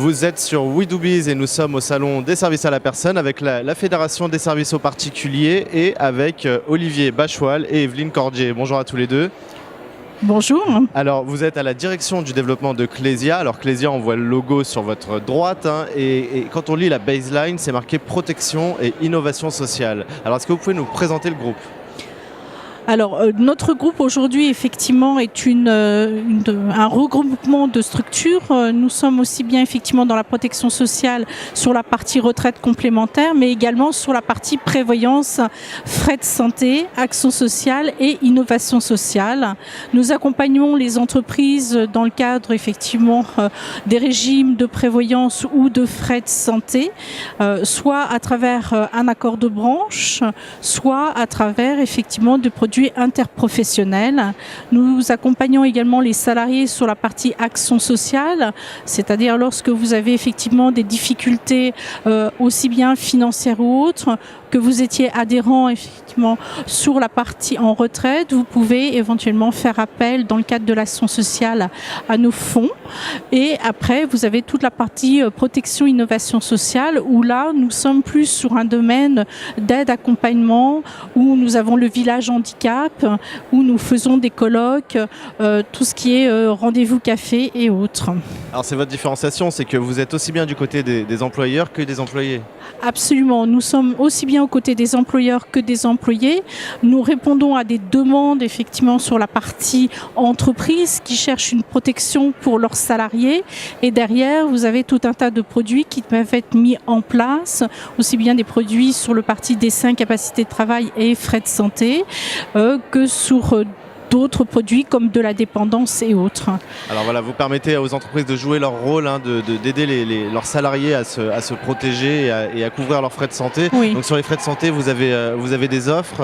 Vous êtes sur We Do Biz et nous sommes au salon des services à la personne avec la Fédération des services aux particuliers et avec Olivier Bachoil et Evelyne Cordier. Bonjour à tous les deux. Bonjour. Alors, vous êtes à la direction du développement de Clésia. Alors, Clésia, on voit le logo sur votre droite. Et quand on lit la baseline, c'est marqué protection et innovation sociale. Alors, est-ce que vous pouvez nous présenter le groupe ? Alors, notre groupe aujourd'hui, effectivement, est un regroupement de structures. Nous sommes aussi bien, effectivement, dans la protection sociale sur la partie retraite complémentaire, mais également sur la partie prévoyance, frais de santé, action sociale et innovation sociale. Nous accompagnons les entreprises dans le cadre, effectivement, des régimes de prévoyance ou de frais de santé, soit à travers un accord de branche, soit à travers, effectivement, de produits interprofessionnels. Nous accompagnons également les salariés sur la partie action sociale, c'est-à-dire lorsque vous avez effectivement des difficultés aussi bien financières ou autres, que vous étiez adhérent effectivement sur la partie en retraite, vous pouvez éventuellement faire appel dans le cadre de l'action sociale à nos fonds. Et après, vous avez toute la partie protection, innovation sociale, où là, nous sommes plus sur un domaine d'aide, accompagnement, où nous avons le village handicap, où nous faisons des colloques, tout ce qui est rendez-vous café et autres. Alors, c'est votre différenciation, c'est que vous êtes aussi bien du côté des employeurs que des employés. Absolument, nous sommes aussi bien aux côtés des employeurs que des employés. Nous répondons à des demandes effectivement sur la partie entreprise qui cherchent une protection pour leurs salariés. Et derrière, vous avez tout un tas de produits qui peuvent être mis en place, aussi bien des produits sur le parti dessin, capacité de travail et frais de santé, que sur d'autres produits comme de la dépendance et autres. Alors voilà, vous permettez aux entreprises de jouer leur rôle, d'aider leurs salariés à se protéger et à couvrir leurs frais de santé. Oui. Donc sur les frais de santé, vous avez des offres.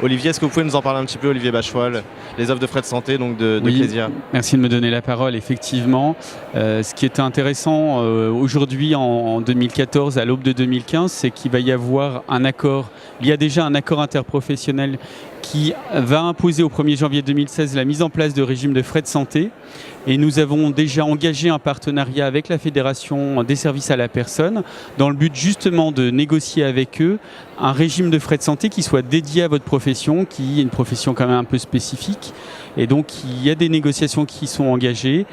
Olivier, est-ce que vous pouvez nous en parler un petit peu, Olivier Bachoil, les offres de frais de santé donc de Clésia ? Merci de me donner la parole. Effectivement, ce qui est intéressant aujourd'hui en 2014, à l'aube de 2015, c'est qu'il va y avoir un accord. Il y a déjà un accord interprofessionnel qui va imposer au 1er janvier 2016 la mise en place de régimes de frais de santé. Et nous avons déjà engagé un partenariat avec la Fédération des services à la personne dans le but justement de négocier avec eux un régime de frais de santé qui soit dédié à votre profession, qui est une profession quand même un peu spécifique. Et donc, il y a des négociations qui sont engagées.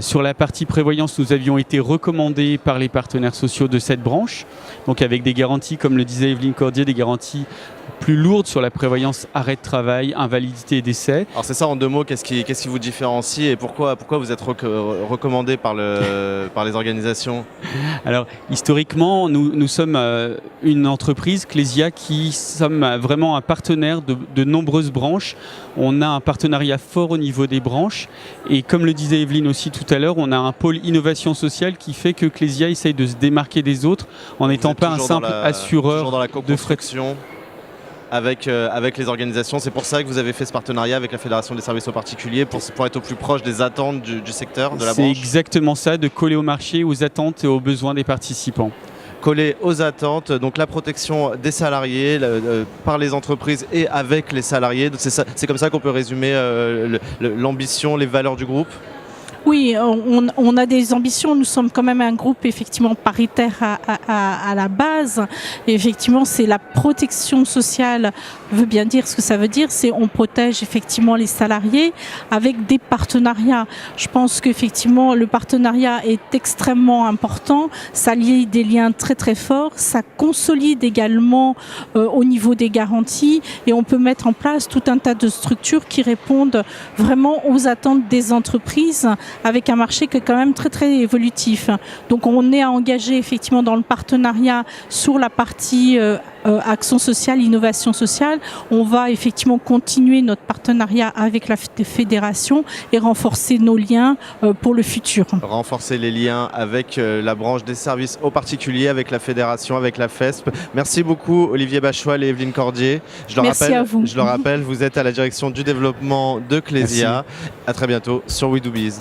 Sur la partie prévoyance, nous avions été recommandés par les partenaires sociaux de cette branche, donc avec des garanties, comme le disait Evelyne Cordier, des garanties plus lourdes sur la prévoyance arrêt de travail, invalidité et décès. Alors c'est ça, en deux mots, qu'est-ce qui vous différencie et pourquoi vous êtes recommandé par les organisations ? Alors historiquement, nous sommes une entreprise, Clésia, qui sommes vraiment un partenaire de nombreuses branches. On a un partenariat fort au niveau des branches et comme le disait Evelyne aussi tout à l'heure, on a un pôle innovation sociale qui fait que Clésia essaye de se démarquer des autres en n'étant pas un simple assureur dans la de frais. Avec les organisations. C'est pour ça que vous avez fait ce partenariat avec la Fédération des services aux particuliers pour être au plus proche des attentes du secteur, de la branche. C'est exactement ça, de coller au marché, aux attentes et aux besoins des participants. Coller aux attentes, donc la protection des salariés par les entreprises et avec les salariés. C'est comme ça qu'on peut résumer l'ambition, les valeurs du groupe ? Oui, on a des ambitions. Nous sommes quand même un groupe effectivement paritaire à la base. Et effectivement, c'est la protection sociale veut bien dire ce que ça veut dire. C'est on protège effectivement les salariés avec des partenariats. Je pense qu'effectivement, le partenariat est extrêmement important. Ça lie des liens très très forts. Ça consolide également au niveau des garanties. Et on peut mettre en place tout un tas de structures qui répondent vraiment aux attentes des entreprises, avec un marché qui est quand même très très évolutif. Donc on est engagé effectivement dans le partenariat sur la partie action sociale, innovation sociale. On va effectivement continuer notre partenariat avec la fédération et renforcer nos liens pour le futur. Renforcer les liens avec la branche des services aux particuliers, avec la fédération, avec la FESP. Merci beaucoup Olivier Bachoil et Evelyne Cordier. Merci à vous. Je le rappelle, vous êtes à la direction du développement de Clésia. À très bientôt sur We Do Biz.